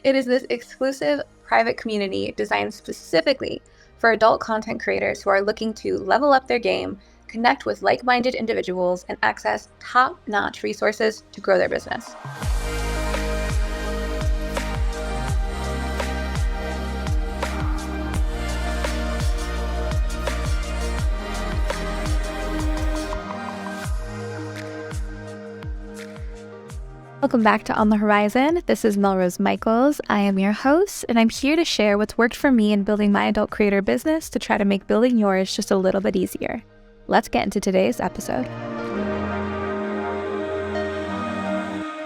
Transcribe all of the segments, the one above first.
It is this exclusive private community designed specifically for adult content creators who are looking to level up their game, connect with like-minded individuals, and access top-notch resources to grow their business. Welcome back to On the Horizon. This is Melrose Michaels. I am your host, and I'm here to share what's worked for me in building my adult creator business to try to make building yours just a little bit easier. Let's get into today's episode.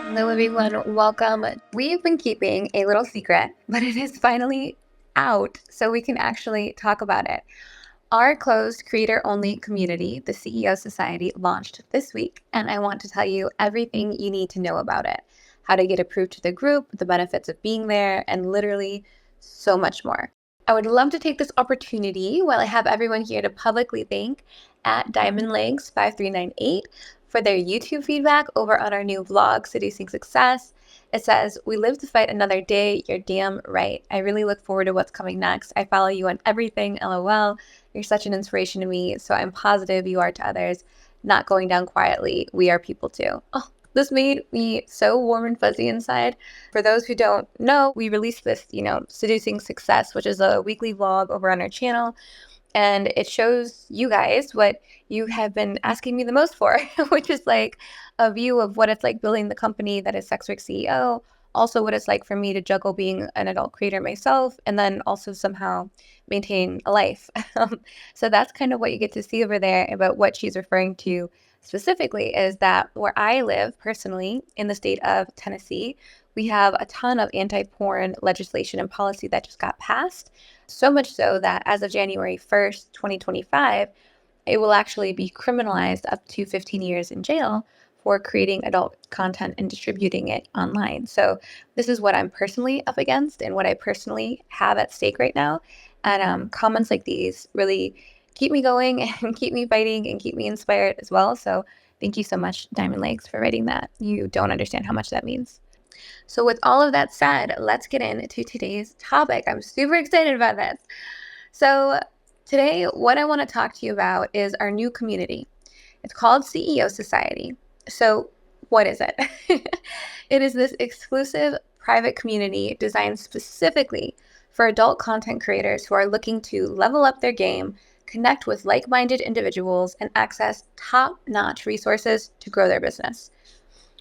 Hello, everyone. Welcome. We've been keeping a little secret, but it is finally out, so we can actually talk about it. Our closed creator-only community, the CEO Society, launched this week, and I want to tell you everything you need to know about it, how to get approved to the group, the benefits of being there, and literally so much more. I would love to take this opportunity while I have everyone here to publicly thank @DiamondLegs5398 for their YouTube feedback over on our new vlog, Seducing Success. It says, "We live to fight another day. You're damn right. I really look forward to what's coming next. I follow you on everything. LOL. You're such an inspiration to me. So I'm positive you are to others. Not going down quietly. We are people too." Oh, this made me so warm and fuzzy inside. For those who don't know, we released this, Seducing Success, which is a weekly vlog over on our channel. And it shows you guys what you have been asking me the most for, which is like a view of what it's like building the company that is SWCEO, also what it's like for me to juggle being an adult creator myself, and then also somehow maintain a life. So that's kind of what you get to see over there. About what she's referring to specifically is that where I live personally in the state of Tennessee, we have a ton of anti-porn legislation and policy that just got passed. So much so that as of January 1st, 2025, it will actually be criminalized up to 15 years in jail for creating adult content and distributing it online. So this is what I'm personally up against and what I personally have at stake right now. And comments like these really keep me going and keep me fighting and keep me inspired as well. So thank you so much, Diamond Legs, for writing that. You don't understand how much that means. So with all of that said, let's get into today's topic. I'm super excited about this. So today, what I want to talk to you about is our new community. It's called CEO Society. So what is it? It is this exclusive private community designed specifically for adult content creators who are looking to level up their game, connect with like-minded individuals, and access top-notch resources to grow their business.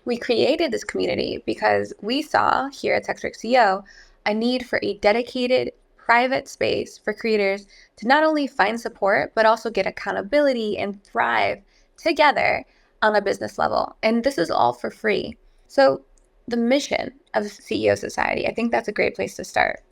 We created this community because we saw here at SWCEO a need for a dedicated private space for creators to not only find support, but also get accountability and thrive together on a business level. And this is all for free. So the mission of CEO Society, I think that's a great place to start.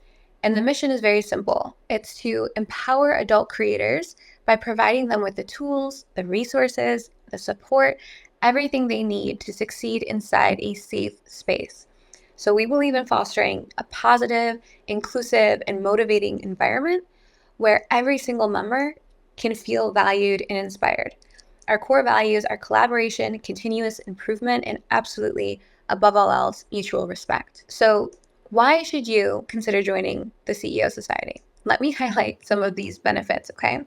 And the mission is very simple. It's to empower adult creators by providing them with the tools, the resources, the support, everything they need to succeed inside a safe space. So we believe in fostering a positive, inclusive, and motivating environment where every single member can feel valued and inspired. Our core values are collaboration, continuous improvement, and absolutely, above all else, mutual respect. So why should you consider joining the CEO Society? Let me highlight some of these benefits, okay?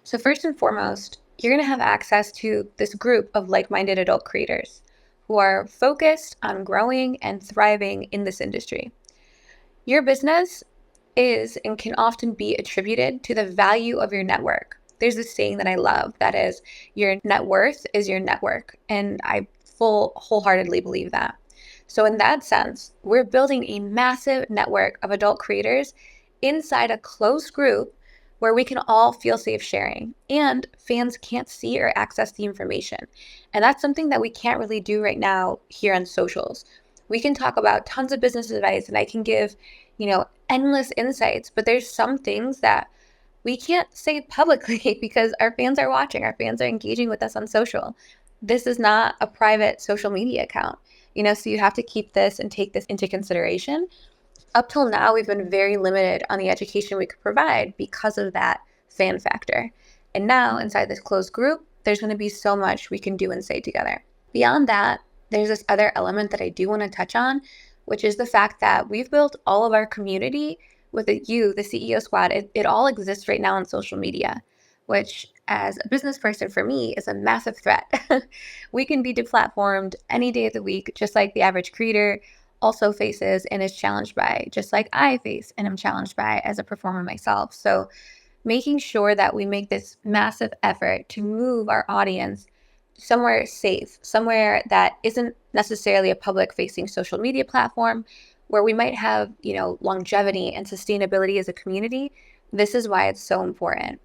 So first and foremost, you're going to have access to this group of like-minded adult creators who are focused on growing and thriving in this industry. Your business is and can often be attributed to the value of your network. There's this saying that I love that is, your net worth is your network. And I wholeheartedly believe that. So in that sense, we're building a massive network of adult creators inside a closed group where we can all feel safe sharing, and fans can't see or access the information. And that's something that we can't really do right now here on socials. We can talk about tons of business advice and I can give, endless insights, but there's some things that we can't say publicly because our fans are watching, our fans are engaging with us on social. This is not a private social media account, so you have to keep this and take this into consideration. Up till now, we've been very limited on the education we could provide because of that fan factor. And now, inside this closed group, there's going to be so much we can do and say together. Beyond that, there's this other element that I do want to touch on, which is the fact that we've built all of our community with you, the CEO squad. It all exists right now on social media, which as a business person for me is a massive threat. We can be deplatformed any day of the week, just like the average creator also faces and is challenged by, just like I face and am challenged by as a performer myself. So making sure that we make this massive effort to move our audience somewhere safe, somewhere that isn't necessarily a public facing social media platform where we might have, longevity and sustainability as a community. This is why it's so important.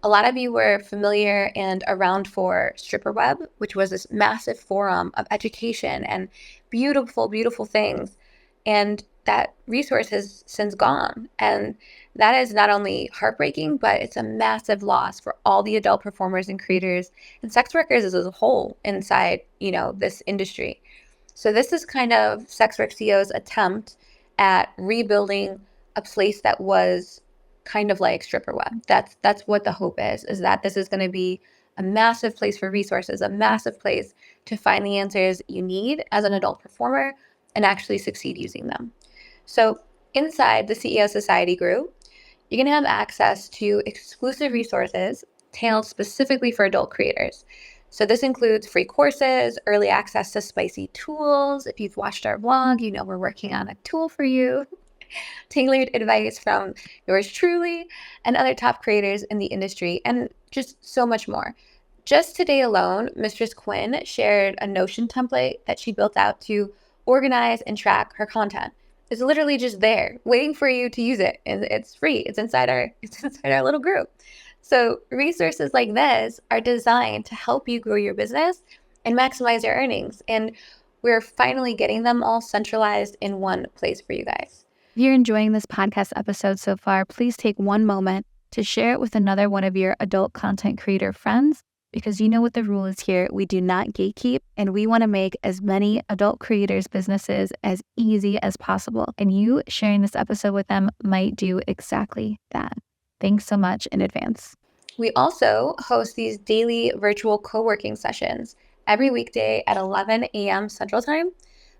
A lot of you were familiar and around for StripperWeb, which was this massive forum of education and beautiful, beautiful things. And that resource has since gone. And that is not only heartbreaking, but it's a massive loss for all the adult performers and creators and sex workers as a whole inside, this industry. So this is kind of SWCEO's attempt at rebuilding a place that was kind of like StripperWeb. That's what the hope is that this is going to be a massive place for resources, a massive place to find the answers you need as an adult performer and actually succeed using them. So inside the CEO Society group, you're going to have access to exclusive resources tailored specifically for adult creators. So this includes free courses, early access to spicy tools. If you've watched our vlog, you know we're working on a tool for you. Tailored advice from yours truly and other top creators in the industry, and just so much more. Just today alone, Mistress Quinn shared a Notion template that she built out to organize and track her content. It's literally just there, waiting for you to use it, and it's free. It's inside our little group. So resources like this are designed to help you grow your business and maximize your earnings. And we're finally getting them all centralized in one place for you guys. If you're enjoying this podcast episode so far, please take one moment to share it with another one of your adult content creator friends, because you know what the rule is here. We do not gatekeep, and we want to make as many adult creators' businesses as easy as possible. And you sharing this episode with them might do exactly that. Thanks so much in advance. We also host these daily virtual co-working sessions every weekday at 11 a.m. Central Time.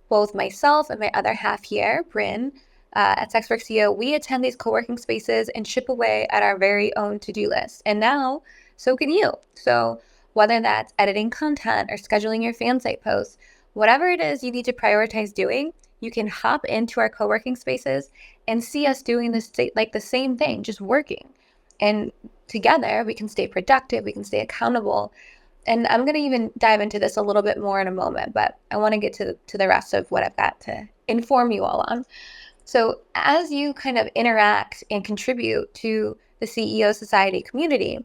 Both myself and my other half here, Bryn, at SWCEO, we attend these co-working spaces and chip away at our very own to-do list. And now, so can you. So whether that's editing content or scheduling your fan site posts, whatever it is you need to prioritize doing, you can hop into our co-working spaces and see us doing this like the same thing, just working. And together we can stay productive, we can stay accountable. And I'm going to even dive into this a little bit more in a moment, but I want to get to the rest of what I've got to inform you all on. So as you kind of interact and contribute to the CEO Society community,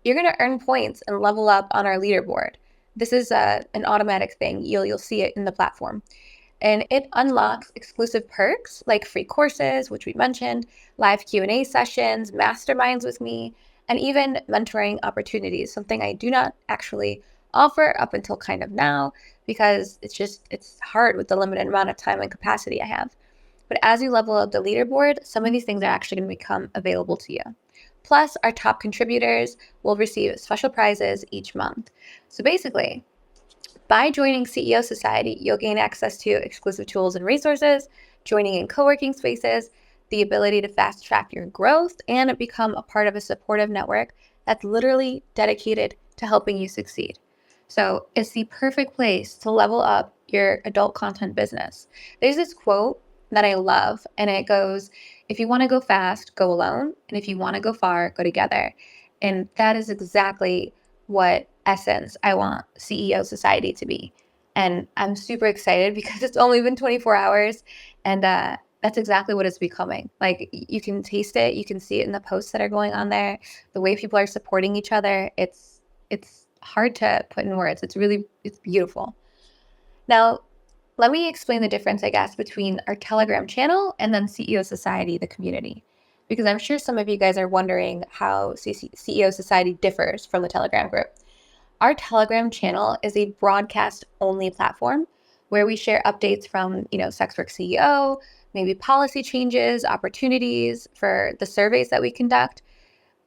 you're going to earn points and level up on our leaderboard. This is an automatic thing. You'll see it in the platform. And it unlocks exclusive perks like free courses, which we mentioned, live Q&A sessions, masterminds with me, and even mentoring opportunities, something I do not actually offer up until kind of now because it's hard with the limited amount of time and capacity I have. But as you level up the leaderboard, some of these things are actually going to become available to you. Plus, our top contributors will receive special prizes each month. So basically, by joining CEO Society, you'll gain access to exclusive tools and resources, joining in co-working spaces, the ability to fast track your growth, and become a part of a supportive network that's literally dedicated to helping you succeed. So it's the perfect place to level up your adult content business. There's this quote that I love, and it goes, if you want to go fast, go alone. And if you want to go far, go together. And that is exactly what essence I want CEO Society to be. And I'm super excited because it's only been 24 hours and that's exactly what it's becoming. Like you can taste it, you can see it in the posts that are going on there, the way people are supporting each other. It's hard to put in words. It's beautiful. Now, let me explain the difference, I guess, between our Telegram channel and then CEO Society, the community. Because I'm sure some of you guys are wondering how CEO Society differs from the Telegram group. Our Telegram channel is a broadcast-only platform where we share updates from, SWCEO, maybe policy changes, opportunities for the surveys that we conduct.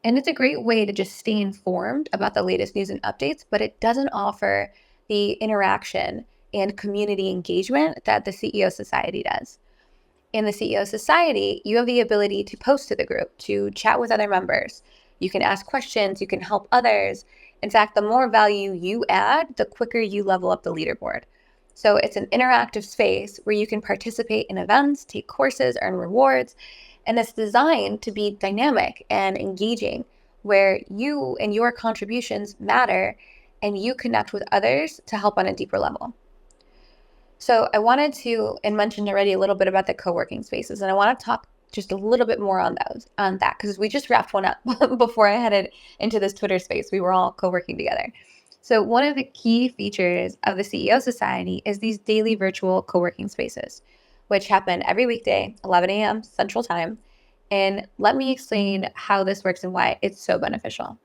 And it's a great way to just stay informed about the latest news and updates, but it doesn't offer the interaction and community engagement that the CEO Society does. In the CEO Society, you have the ability to post to the group, to chat with other members. You can ask questions, you can help others. In fact, the more value you add, the quicker you level up the leaderboard. So it's an interactive space where you can participate in events, take courses, earn rewards, and it's designed to be dynamic and engaging, where you and your contributions matter and you connect with others to help on a deeper level. So I wanted to, and mentioned already a little bit about the co-working spaces, and I want to talk just a little bit more on that, because we just wrapped one up before I headed into this Twitter space. We were all co-working together. So one of the key features of the CEO Society is these daily virtual co-working spaces, which happen every weekday, 11 a.m. Central Time. And let me explain how this works and why it's so beneficial.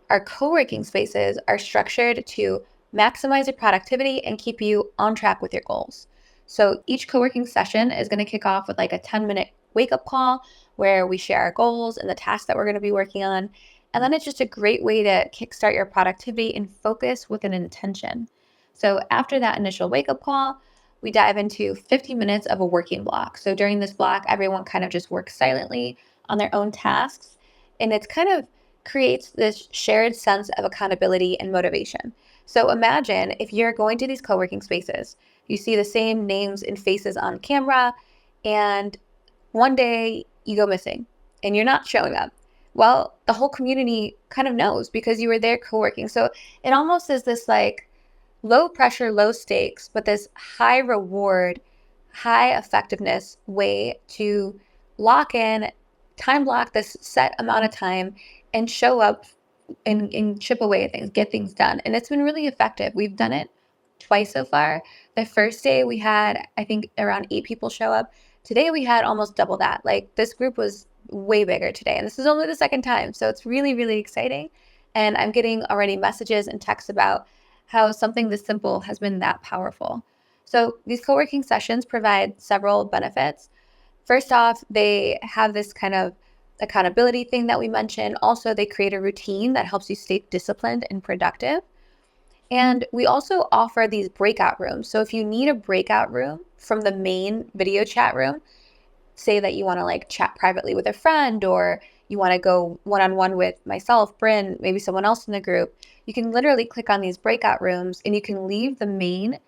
Our co-working spaces are structured to maximize your productivity and keep you on track with your goals. So each co-working session is going to kick off with like a 10-minute wake-up call where we share our goals and the tasks that we're going to be working on. And then it's just a great way to kickstart your productivity and focus with an intention. So after that initial wake-up call, we dive into 50 minutes of a working block. So during this block, everyone kind of just works silently on their own tasks. And it's kind of creates this shared sense of accountability and motivation. So imagine if you're going to these co-working spaces, you see the same names and faces on camera, and one day you go missing and you're not showing up. Well, the whole community kind of knows because you were there co-working. So it almost is this like low pressure, low stakes, but this high reward, high effectiveness way to lock in, time block this set amount of time and show up and chip away at things, get things done. And it's been really effective. We've done it twice so far. The first day we had, I think, around 8 people show up. Today we had almost double that. Like this group was way bigger today. And this is only the second time. So it's really, really exciting. And I'm getting already messages and texts about how something this simple has been that powerful. So these co-working sessions provide several benefits. First off, they have this kind of accountability thing that we mentioned. Also, they create a routine that helps you stay disciplined and productive. And we also offer these breakout rooms. So if you need a breakout room from the main video chat room, say that you want to like chat privately with a friend, or you want to go one-on-one with myself, Bryn, maybe someone else in the group, you can literally click on these breakout rooms and you can leave the main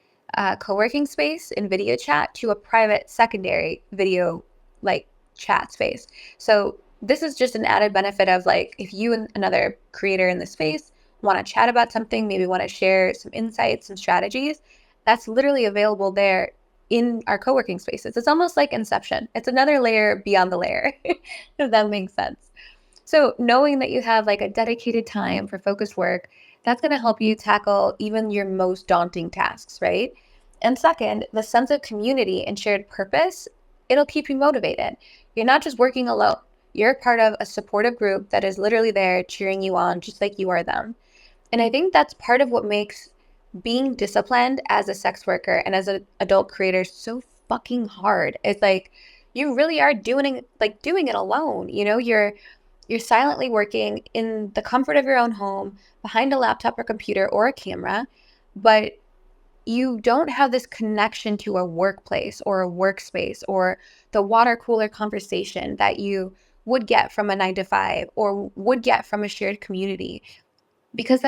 co-working space in video chat to a private secondary video like chat space. So this is just an added benefit of like, if you and another creator in the space want to chat about something, maybe want to share some insights, some strategies, that's literally available there in our co-working spaces. It's almost like Inception. It's another layer beyond the layer, if that makes sense. So knowing that you have like a dedicated time for focused work, that's going to help you tackle even your most daunting tasks, right? And second, the sense of community and shared purpose, it'll keep you motivated. You're not just working alone. You're part of a supportive group that is literally there cheering you on just like you are them. And I think that's part of what makes being disciplined as a sex worker and as an adult creator so fucking hard. It's like you really are doing it alone. You know, you're silently working in the comfort of your own home behind a laptop or computer or a camera, but you don't have this connection to a workplace or a workspace or the water cooler conversation that you would get from a 9 to 5 or would get from a shared community, because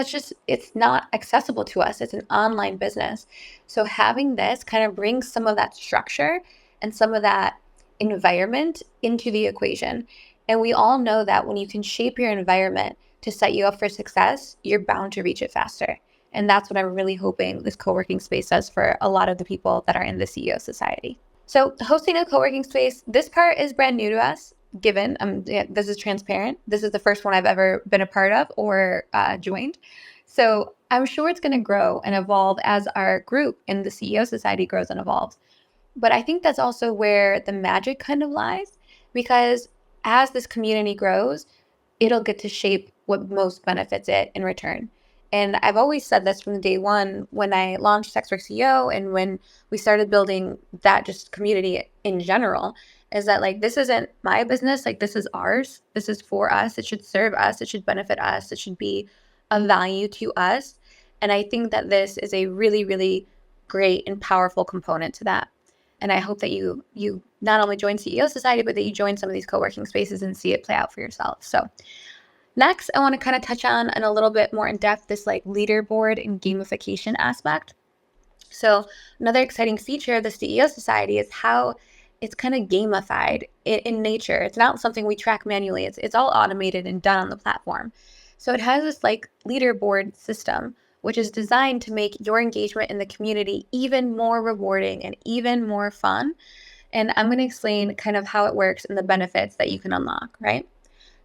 it's not accessible to us. It's an online business. So having this kind of brings some of that structure and some of that environment into the equation. And we all know that when you can shape your environment to set you up for success, you're bound to reach it faster. And that's what I'm really hoping this co-working space does for a lot of the people that are in the CEO Society. So hosting a co-working space, this part is brand new to us. Given this is transparent. This is the first one I've ever been a part of or joined. So I'm sure it's going to grow and evolve as our group in the CEO Society grows and evolves. But I think that's also where the magic kind of lies, because as this community grows, it'll get to shape what most benefits it in return. And I've always said this from day one when I launched SWCEO and when we started building that just community in general, is that like, this isn't my business. Like, this is ours. This is for us. It should serve us. It should benefit us. It should be of value to us. And I think that this is a really, really great and powerful component to that. And I hope that you not only join CEO Society, but that you join some of these co-working spaces and see it play out for yourself. So next, I want to kind of touch on in a little bit more in depth this like leaderboard and gamification aspect. So another exciting feature of the CEO Society is how it's kind of gamified in nature. It's not something we track manually. It's all automated and done on the platform. So it has this like leaderboard system, which is designed to make your engagement in the community even more rewarding and even more fun. And I'm going to explain kind of how it works and the benefits that you can unlock, right?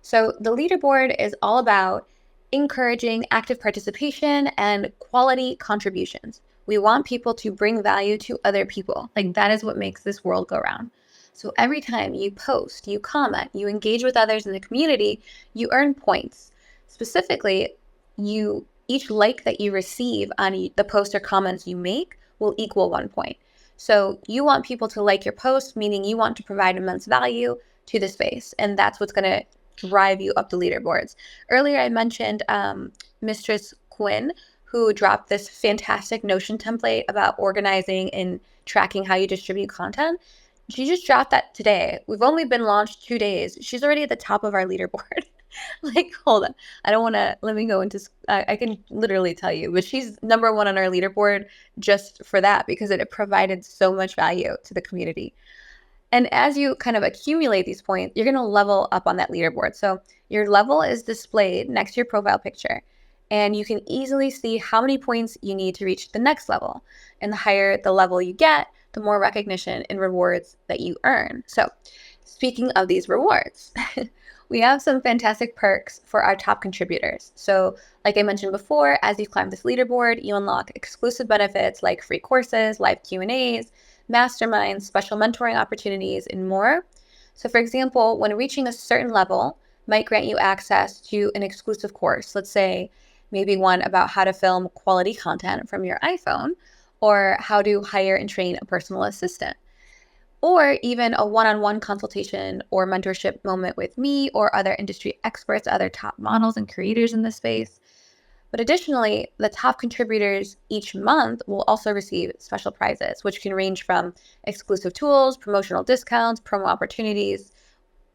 So the leaderboard is all about encouraging active participation and quality contributions. We want people to bring value to other people. Like that is what makes this world go round. So every time you post, you comment, you engage with others in the community, you earn points. Specifically, each like that you receive on the post or comments you make will equal 1 point. So you want people to like your post, meaning you want to provide immense value to the space. And that's what's going to drive you up the leaderboards. Earlier, I mentioned Mistress Quinn, who dropped this fantastic Notion template about organizing and tracking how you distribute content. She just dropped that today. We've only been launched 2 days. She's already at the top of our leaderboard. Like, hold on. I don't want to, let me go into, I can literally tell you, but she's number 1 on our leaderboard just for that, because it provided so much value to the community. And as you kind of accumulate these points, you're going to level up on that leaderboard. So your level is displayed next to your profile picture, and you can easily see how many points you need to reach the next level. And the higher the level you get, the more recognition and rewards that you earn. So speaking of these rewards, we have some fantastic perks for our top contributors. So like I mentioned before, as you climb this leaderboard, you unlock exclusive benefits like free courses, live Q&As, masterminds, special mentoring opportunities, and more. So for example, when reaching a certain level might grant you access to an exclusive course. Let's say maybe one about how to film quality content from your iPhone, or how to hire and train a personal assistant, or even a one-on-one consultation or mentorship moment with me or other industry experts, other top models and creators in the space. But additionally, the top contributors each month will also receive special prizes, which can range from exclusive tools, promotional discounts, promo opportunities,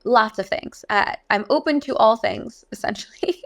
lots of things. I'm open to all things, essentially.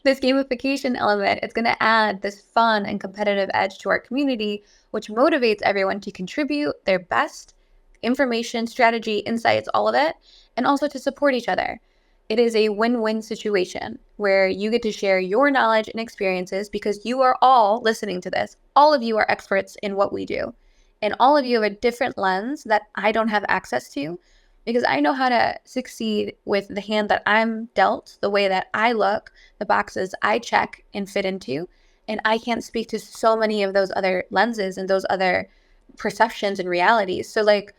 This gamification element is going to add this fun and competitive edge to our community, which motivates everyone to contribute their best information, strategy, insights, all of it, and also to support each other. It is a win-win situation where you get to share your knowledge and experiences, because you are all listening to this. All of you are experts in what we do. And all of you have a different lens that I don't have access to, because I know how to succeed with the hand that I'm dealt, the way that I look, the boxes I check and fit into. And I can't speak to so many of those other lenses and those other perceptions and realities. So like,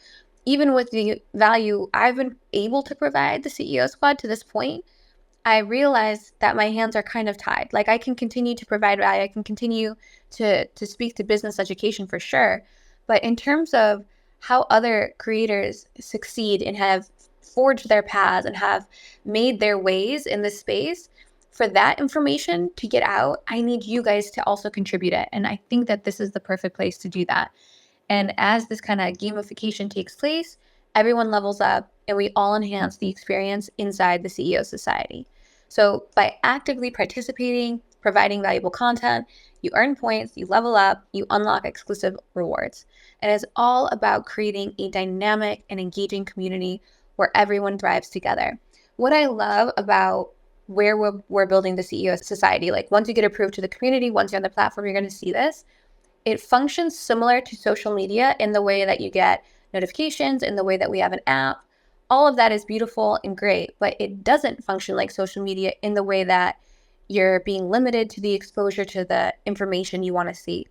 even with the value I've been able to provide the CEO squad to this point, I realize that my hands are kind of tied. Like I can continue to provide value. I can continue to speak to business education for sure. But in terms of how other creators succeed and have forged their paths and have made their ways in this space, for that information to get out, I need you guys to also contribute it. And I think that this is the perfect place to do that. And as this kind of gamification takes place, everyone levels up and we all enhance the experience inside the CEO Society. So by actively participating, providing valuable content, you earn points, you level up, you unlock exclusive rewards. And it's all about creating a dynamic and engaging community where everyone thrives together. What I love about where we're building the CEO Society, like once you get approved to the community, once you're on the platform, you're going to see this. It functions similar to social media in the way that you get notifications, in the way that we have an app. All of that is beautiful and great, but it doesn't function like social media in the way that you're being limited to the exposure to the information you want to see.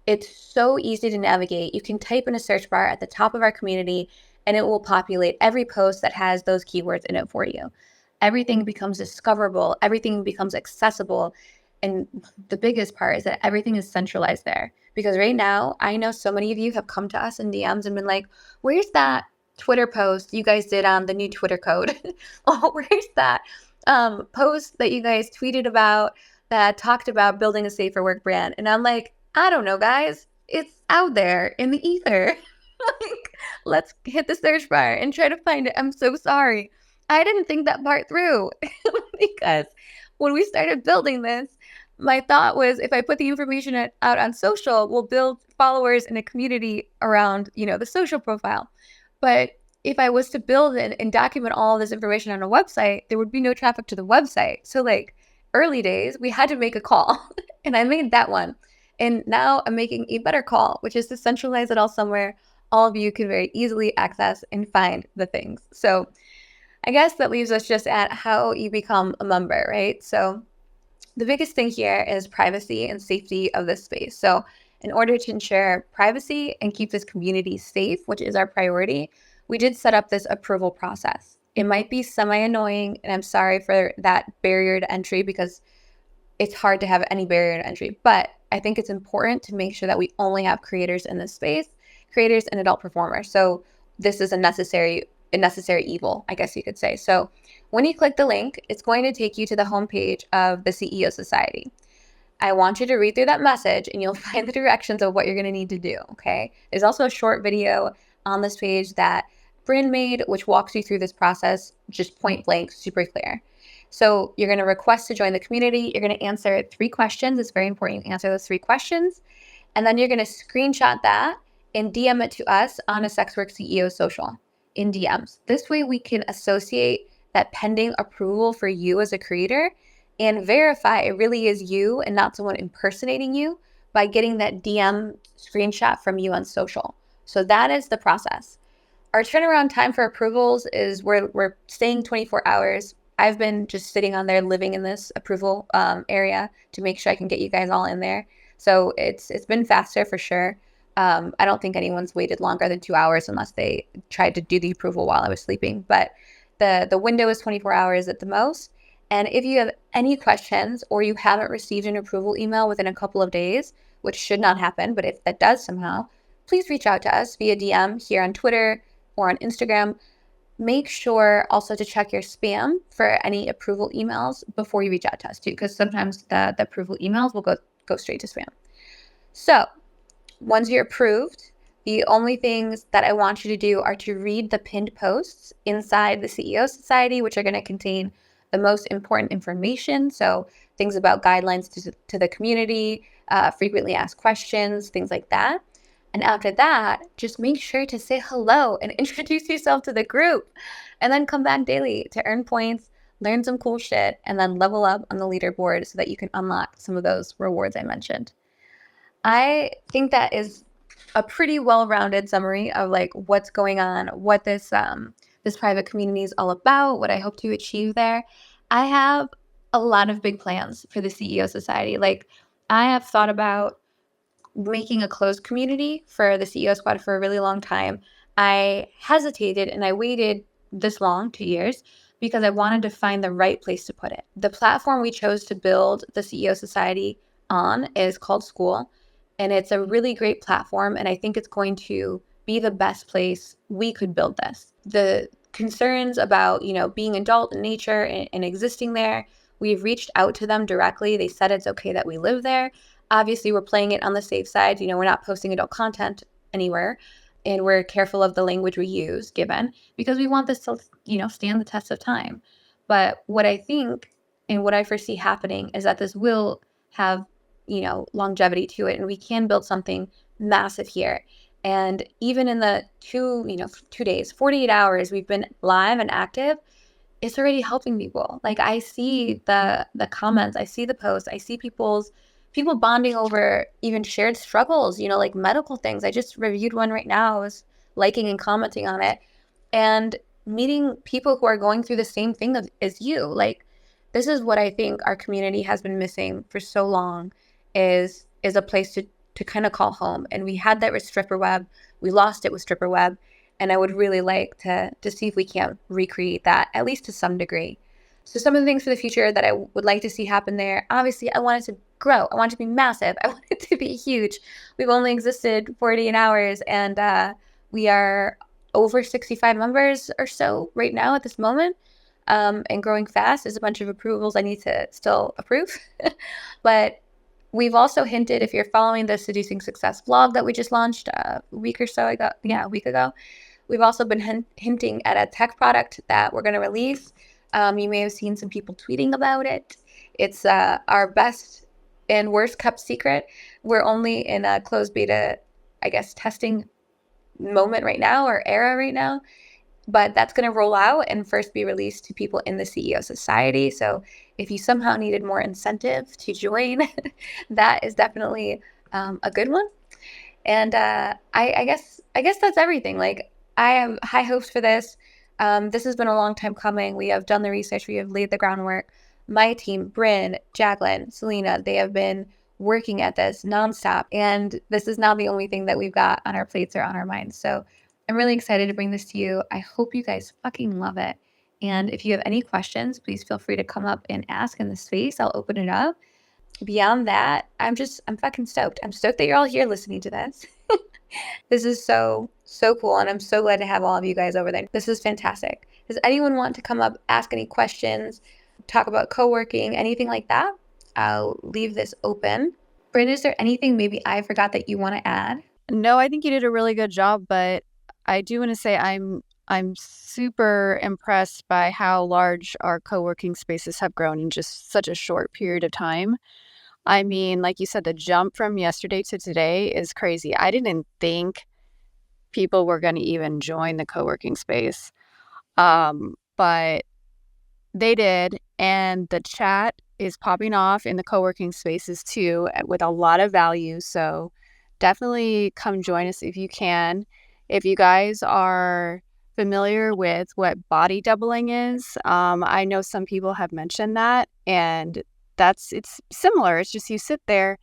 It's so easy to navigate. You can type in a search bar at the top of our community and it will populate every post that has those keywords in it for you. Everything becomes discoverable, everything becomes accessible. And the biggest part is that everything is centralized there. Because right now, I know so many of you have come to us in DMs and been like, where's that Twitter post you guys did on the new Twitter code? Oh, where's that post that you guys tweeted about that talked about building a safer work brand? And I'm like, I don't know, guys. It's out there in the ether. Like, let's hit the search bar and try to find it. I'm so sorry. I didn't think that part through because when we started building this, my thought was if I put the information out on social, we'll build followers in a community around, the social profile. But if I was to build it and document all this information on a website, there would be no traffic to the website. So like early days, we had to make a call and I made that one. And now I'm making a better call, which is to centralize it all somewhere all of you can very easily access and find the things. So I guess that leaves us just at how you become a member, right? So the biggest thing here is privacy and safety of this space. So in order to ensure privacy and keep this community safe, which is our priority, we did set up this approval process. It might be semi-annoying, and I'm sorry for that barrier to entry because it's hard to have any barrier to entry, but I think it's important to make sure that we only have creators in this space, creators and adult performers. So this is a necessary evil, I guess you could say. So when you click the link, it's going to take you to the homepage of the CEO Society. I want you to read through that message and you'll find the directions of what you're going to need to do, okay? There's also a short video on this page that Bryn made, which walks you through this process, just point blank, super clear. So you're going to request to join the community. You're going to answer 3 questions. It's very important you answer those 3 questions. And then you're going to screenshot that and DM it to us on a SWCEO social in DMs. This way we can associate that pending approval for you as a creator and verify it really is you and not someone impersonating you by getting that DM screenshot from you on social. So that is the process. Our turnaround time for approvals is we're staying 24 hours. I've been just sitting on there living in this approval area to make sure I can get you guys all in there. So it's been faster for sure. I don't think anyone's waited longer than 2 hours unless they tried to do the approval while I was sleeping. But the window is 24 hours at the most. And if you have any questions or you haven't received an approval email within a couple of days, which should not happen, but if that does somehow, please reach out to us via DM here on Twitter or on Instagram. Make sure also to check your spam for any approval emails before you reach out to us too, because sometimes the approval emails will go straight to spam. So once you're approved, the only things that I want you to do are to read the pinned posts inside the CEO Society, which are going to contain the most important information. So things about guidelines to the community, frequently asked questions, things like that. And after that, just make sure to say hello and introduce yourself to the group. And then come back daily to earn points, learn some cool shit, and then level up on the leaderboard so that you can unlock some of those rewards I mentioned. I think that is a pretty well-rounded summary of like what's going on, what this private community is all about, what I hope to achieve there. I have a lot of big plans for the CEO Society. Like I have thought about making a closed community for the CEO squad for a really long time. I hesitated and I waited this long, 2 years, because I wanted to find the right place to put it. The platform we chose to build the CEO Society on is called School, and it's a really great platform, and I think it's going to be the best place we could build this. The concerns about, being adult in nature and existing there, we've reached out to them directly. They said it's okay that we live there. Obviously, we're playing it on the safe side. We're not posting adult content anywhere, and we're careful of the language we use given because we want this to, stand the test of time. But what I think and what I foresee happening is that this will have, longevity to it, and we can build something massive here. And even in the 2 days, 48 hours we've been live and active, it's already helping people. Like I see the comments, I see the posts, I see people bonding over even shared struggles, like medical things. I just reviewed one right now. I was liking and commenting on it and meeting people who are going through the same thing as you. Like this is what I think our community has been missing for so long is a place to kind of call home. And we had that with Stripper Web. We lost it with Stripper Web. And I would really like to see if we can't recreate that, at least to some degree. So some of the things for the future that I would like to see happen there, obviously I want it to grow. I want it to be massive. I want it to be huge. We've only existed 48 hours and we are over 65 members or so right now at this moment and growing fast. There's a bunch of approvals I need to still approve. But We've also hinted, if you're following the Seducing Success blog that we just launched a week ago, we've also been hinting at a tech product that we're going to release. You may have seen some people tweeting about it. It's our best and worst kept secret. We're only in a closed beta, I guess, testing moment right now, or era right now. But that's going to roll out and first be released to people in the CEO Society. So if you somehow needed more incentive to join, that is definitely a good one. And I guess that's everything. Like, I have high hopes for this. This has been a long time coming. We have done the research. We have laid the groundwork. My team, Bryn, Jacqueline, Selena, they have been working at this nonstop. And this is now the only thing that we've got on our plates or on our minds. So I'm really excited to bring this to you. I hope you guys fucking love it. And if you have any questions, please feel free to come up and ask in the space. I'll open it up. Beyond that, I'm fucking stoked. I'm stoked that you're all here listening to this. This is so cool, and I'm so glad to have all of you guys over there. This is fantastic. Does anyone want to come up, ask any questions, talk about co-working, anything like that? I'll leave this open. Bryn, is there anything maybe I forgot that you want to add? No, I think you did a really good job, but I do want to say I'm super impressed by how large our co-working spaces have grown in just such a short period of time. I mean, like you said, the jump from yesterday to today is crazy. I didn't think people were going to even join the co-working space, but they did, and the chat is popping off in the co-working spaces too, with a lot of value. So definitely come join us if you can. If you guys are familiar with what body doubling is, I know some people have mentioned that, and it's similar. It's just you sit there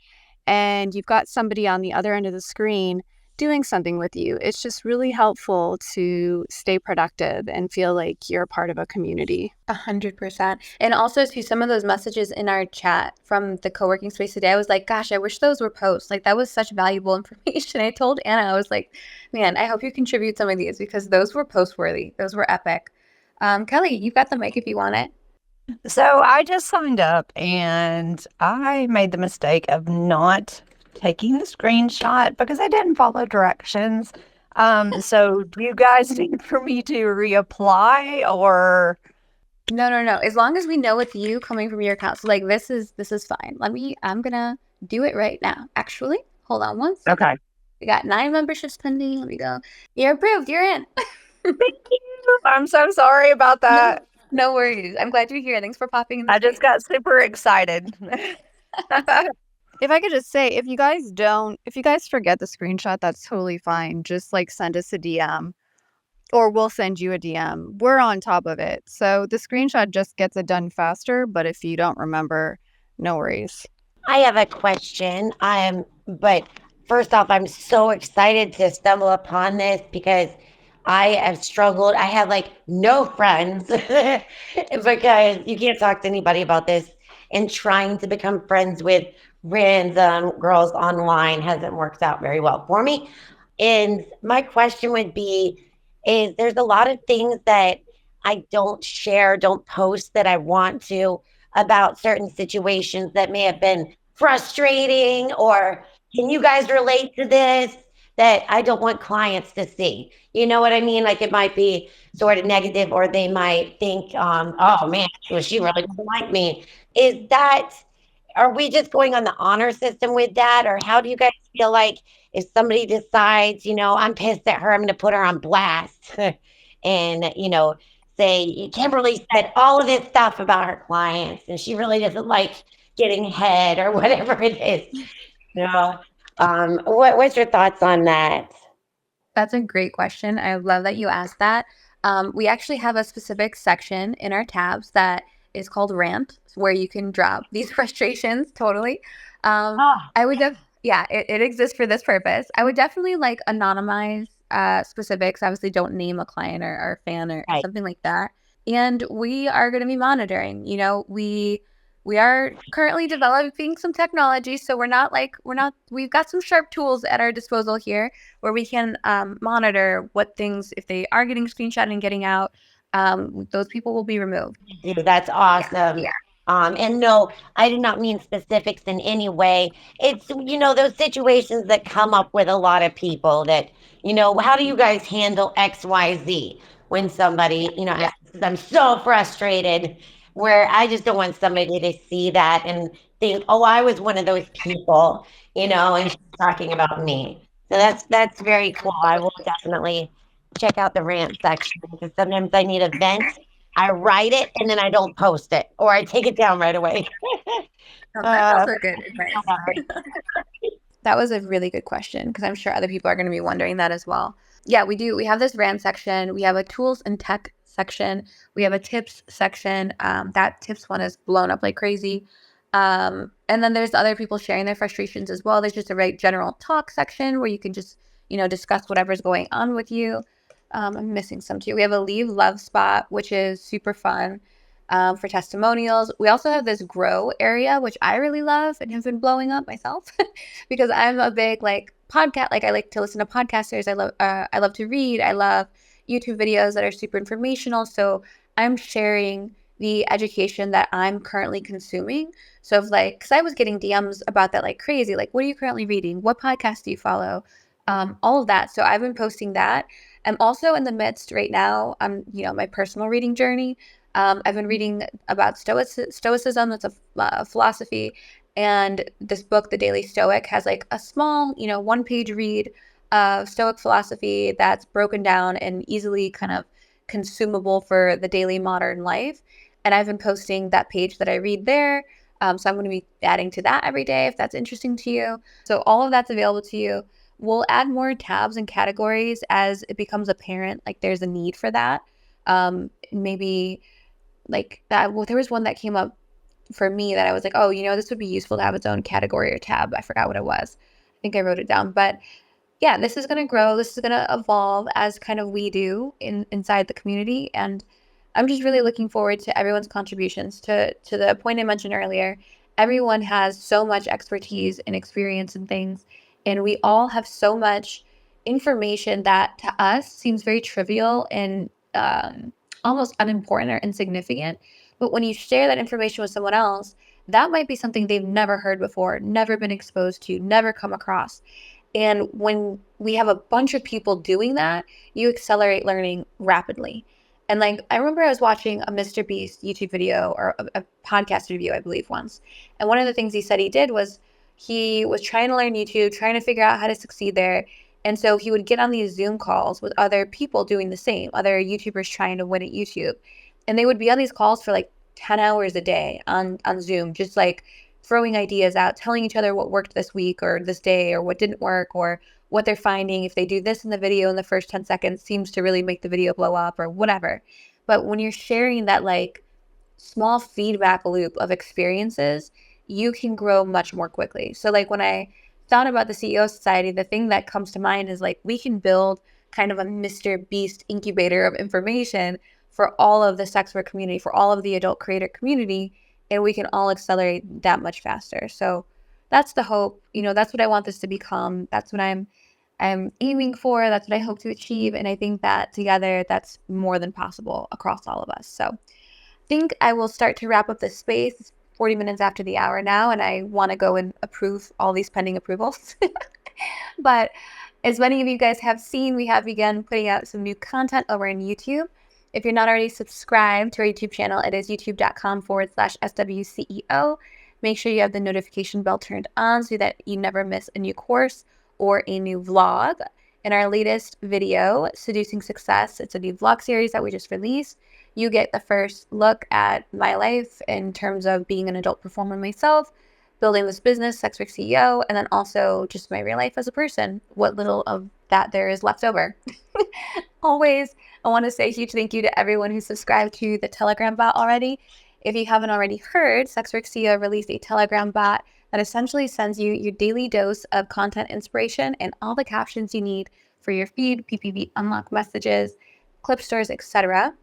and you've got somebody on the other end of the screen doing something with you. It's just really helpful to stay productive and feel like you're a part of a community. 100%. And also, to some of those messages in our chat from the co-working space today, I was like, gosh, I wish those were posts. Like, that was such valuable information. I told Anna, I was like, man, I hope you contribute some of these, because those were post worthy. Those were epic. Kelly, you've got the mic if you want it. So I just signed up and I made the mistake of not taking the screenshot because I didn't follow directions. So do you guys need for me to reapply or? No. As long as we know it's you coming from your account. So, like, this is fine. I'm gonna do it right now. Actually, hold on one second. Okay. We got 9 memberships pending. Let me go. You're approved. You're in. Thank you. I'm so sorry about that. No worries. I'm glad you're here. Thanks for popping in. I just got super excited. If I could just say, if you guys forget the screenshot, that's totally fine. Just like send us a DM, or we'll send you a DM. We're on top of it. So the screenshot just gets it done faster, but if you don't remember, no worries. I have a question. But first off, I'm so excited to stumble upon this because I have struggled. I have like no friends because you can't talk to anybody about this. And trying to become friends with random girls online hasn't worked out very well for me. And my question would be, is there's a lot of things that I don't share, don't post that I want to about certain situations that may have been frustrating, or can you guys relate to this, that I don't want clients to see? You know what I mean? Like, it might be sort of negative, or they might think, oh man, she really doesn't like me. Are we just going on the honor system with that? Or how do you guys feel like if somebody decides, I'm pissed at her, I'm going to put her on blast and, say, Kimberly said all of this stuff about her clients and she really doesn't like getting head or whatever it is. What's your thoughts on that? That's a great question. I love that you asked that. We actually have a specific section in our tabs that is called Rant, where you can drop these frustrations. Totally. I would it exists for this purpose. I would definitely like anonymize specifics. Obviously, don't name a client or fan or Right. something like that. And we are going to be monitoring. We are currently developing some technology, so we've got some sharp tools at our disposal here where we can monitor what things, if they are getting screenshot and getting out, those people will be removed. Dude, that's awesome. Yeah. And no, I did not mean specifics in any way. It's, those situations that come up with a lot of people that, how do you guys handle XYZ when somebody, asks, I'm so frustrated, where I just don't want somebody to see that and think, oh, I was one of those people, and she's talking about me. So that's very cool. I will definitely check out the rant section because sometimes I need a vent. I write it and then I don't post it or I take it down right away. That's Uh, also good advice. That was a really good question because I'm sure other people are going to be wondering that as well. Yeah, we do. We have this RAM section. We have a tools and tech section. We have a tips section. That tips one is blown up like crazy. And then there's other people sharing their frustrations as well. There's just a right general talk section where you can just, discuss whatever's going on with you. I'm missing some too. We have a leave love spot, which is super fun. For testimonials. We also have this grow area, which I really love and have been blowing up myself because I'm a big podcast. Like I like to listen to podcasters. I love to read. I love YouTube videos that are super informational. So I'm sharing the education that I'm currently consuming. So because I was getting DMs about that like crazy, like what are you currently reading? What podcast do you follow? All of that. So I've been posting that. I'm also in the midst right now. My personal reading journey. I've been reading about Stoicism. That's a philosophy. And this book, The Daily Stoic, has like a small, one-page read of Stoic philosophy that's broken down and easily kind of consumable for the daily modern life. And I've been posting that page that I read there. So I'm going to be adding to that every day if that's interesting to you. So all of that's available to you. We'll add more tabs and categories as it becomes apparent, like there's a need for that. Maybe like that. Well, there was one that came up for me that I was like, oh, this would be useful to have its own category or tab. I forgot what it was. I think I wrote it down. But yeah, this is going to grow. This is going to evolve as kind of we do inside the community. And I'm just really looking forward to everyone's contributions to the point I mentioned earlier. Everyone has so much expertise and experience in things, and we all have so much information that to us seems very trivial and almost unimportant or insignificant. But when you share that information with someone else, that might be something they've never heard before, never been exposed to, never come across. And when we have a bunch of people doing that, you accelerate learning rapidly. And I remember I was watching a Mr. Beast YouTube video or a podcast review, I believe, once. And one of the things he said he did was he was trying to learn YouTube, trying to figure out how to succeed there. And so he would get on these Zoom calls with other people doing the same, other YouTubers trying to win at YouTube. And they would be on these calls for like 10 hours a day on Zoom, just like throwing ideas out, telling each other what worked this week or this day or what didn't work or what they're finding. If they do this in the video in the first 10 seconds, seems to really make the video blow up or whatever. But when you're sharing that small feedback loop of experiences, you can grow much more quickly. So when I thought about the CEO Society, the thing that comes to mind is we can build kind of a Mr. Beast incubator of information for all of the sex work community, for all of the adult creator community, and we can all accelerate that much faster. So that's the hope. That's what I want this to become. That's what I'm aiming for. That's what I hope to achieve. And I think that together, that's more than possible across all of us. So I think I will start to wrap up this space. It's 40 minutes after the hour now, and I want to go and approve all these pending approvals. But as many of you guys have seen, we have begun putting out some new content over on YouTube. If you're not already subscribed to our YouTube channel, it is youtube.com/SWCEO. Make sure you have the notification bell turned on so that you never miss a new course or a new vlog. In our latest video, Seducing Success, it's a new vlog series that we just released. You get the first look at my life in terms of being an adult performer myself, building this business, SWCEO, and then also just my real life as a person, what little of that there is left over. Always, I want to say a huge thank you to everyone who subscribed to the Telegram bot already. If you haven't already heard, SWCEO released a Telegram bot that essentially sends you your daily dose of content inspiration and all the captions you need for your feed, PPV unlock messages, clip stores, etc.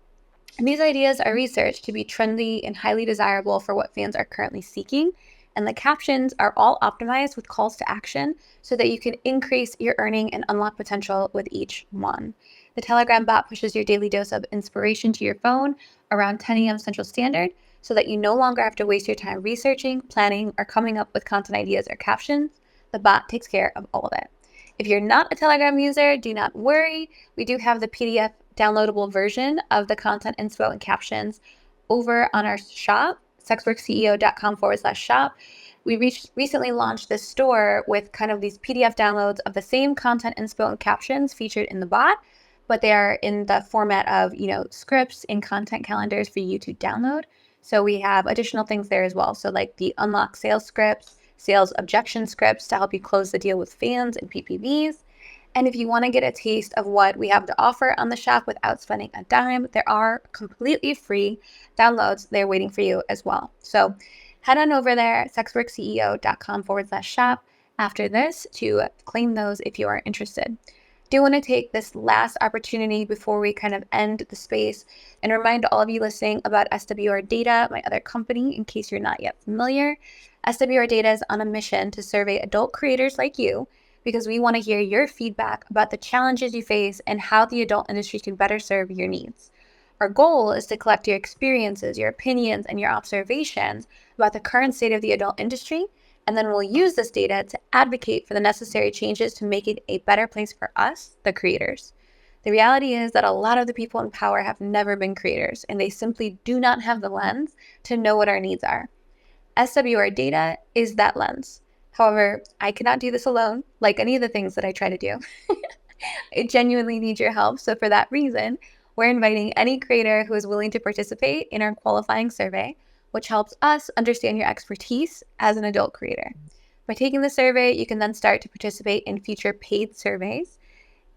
And these ideas are researched to be trendy and highly desirable for what fans are currently seeking. And the captions are all optimized with calls to action so that you can increase your earning and unlock potential with each one. The Telegram bot pushes your daily dose of inspiration to your phone around 10 a.m. Central Standard. so that you no longer have to waste your time researching, planning, or coming up with content ideas or captions. The bot takes care of all of it. If you're not a Telegram user, do not worry. We do have the PDF downloadable version of the content inspo and captions over on our shop, sexworkceo.com/shop. We recently launched this store with kind of these PDF downloads of the same content inspo and captions featured in the bot, but they are in the format of, scripts and content calendars for you to download. So we have additional things there as well. So like the unlock sales scripts, sales objection scripts to help you close the deal with fans and PPVs. And if you want to get a taste of what we have to offer on the shop without spending a dime, there are completely free downloads there waiting for you as well. So head on over there, sexworkceo.com/shop after this to claim those if you are interested. Do want to take this last opportunity before we kind of end the space and remind all of you listening about SWR Data, my other company, in case you're not yet familiar. SWR Data is on a mission to survey adult creators like you because we want to hear your feedback about the challenges you face and how the adult industry can better serve your needs. Our goal is to collect your experiences, your opinions, and your observations about the current state of the adult industry, and then we'll use this data to advocate for the necessary changes to make it a better place for us, the creators. The reality is that a lot of the people in power have never been creators, and they simply do not have the lens to know what our needs are. SWR Data is that lens. However, I cannot do this alone, like any of the things that I try to do. I genuinely need your help, so for that reason, we're inviting any creator who is willing to participate in our qualifying survey, which helps us understand your expertise as an adult creator. By taking the survey, you can then start to participate in future paid surveys.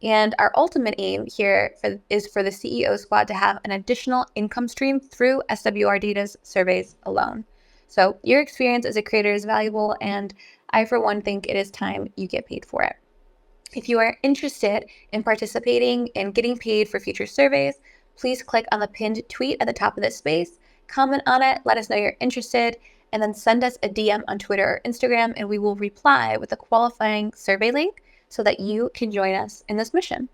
And our ultimate aim here is for the CEO squad to have an additional income stream through SWR Data's surveys alone. So your experience as a creator is valuable, and I, for one, think it is time you get paid for it. If you are interested in participating and getting paid for future surveys, please click on the pinned tweet at the top of this space, comment on it, let us know you're interested, and then send us a DM on Twitter or Instagram, and we will reply with a qualifying survey link so that you can join us in this mission.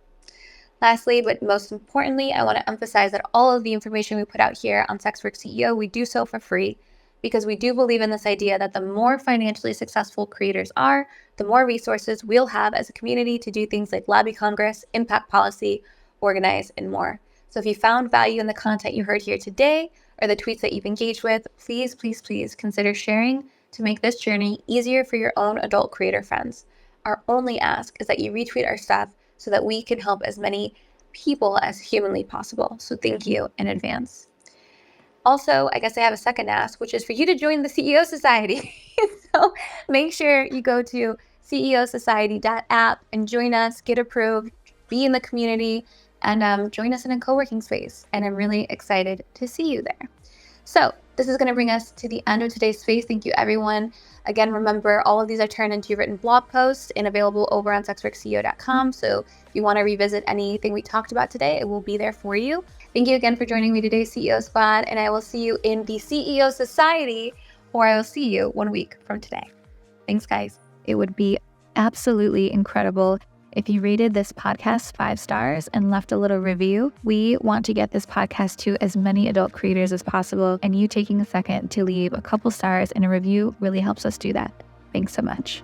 Lastly, but most importantly, I want to emphasize that all of the information we put out here on SWCEO, we do so for free because we do believe in this idea that the more financially successful creators are, the more resources we'll have as a community to do things like lobby Congress, impact policy, organize, and more. So if you found value in the content you heard here today or the tweets that you've engaged with, please, please, please consider sharing to make this journey easier for your own adult creator friends. Our only ask is that you retweet our stuff so that we can help as many people as humanly possible. So thank you in advance. Also, I guess I have a second ask, which is for you to join the CEO Society. So make sure you go to ceosociety.app and join us, get approved, be in the community, and join us in a co-working space. And I'm really excited to see you there. So this is going to bring us to the end of today's space. Thank you, everyone. Again, remember, all of these are turned into written blog posts and available over on sexworkceo.com. So if you want to revisit anything we talked about today, it will be there for you. Thank you again for joining me today, CEO Squad, and I will see you in the CEO Society, or I will see you 1 week from today. Thanks, guys. It would be absolutely incredible if you rated this podcast 5 stars and left a little review. We want to get this podcast to as many adult creators as possible, and you taking a second to leave a couple stars and a review really helps us do that. Thanks so much.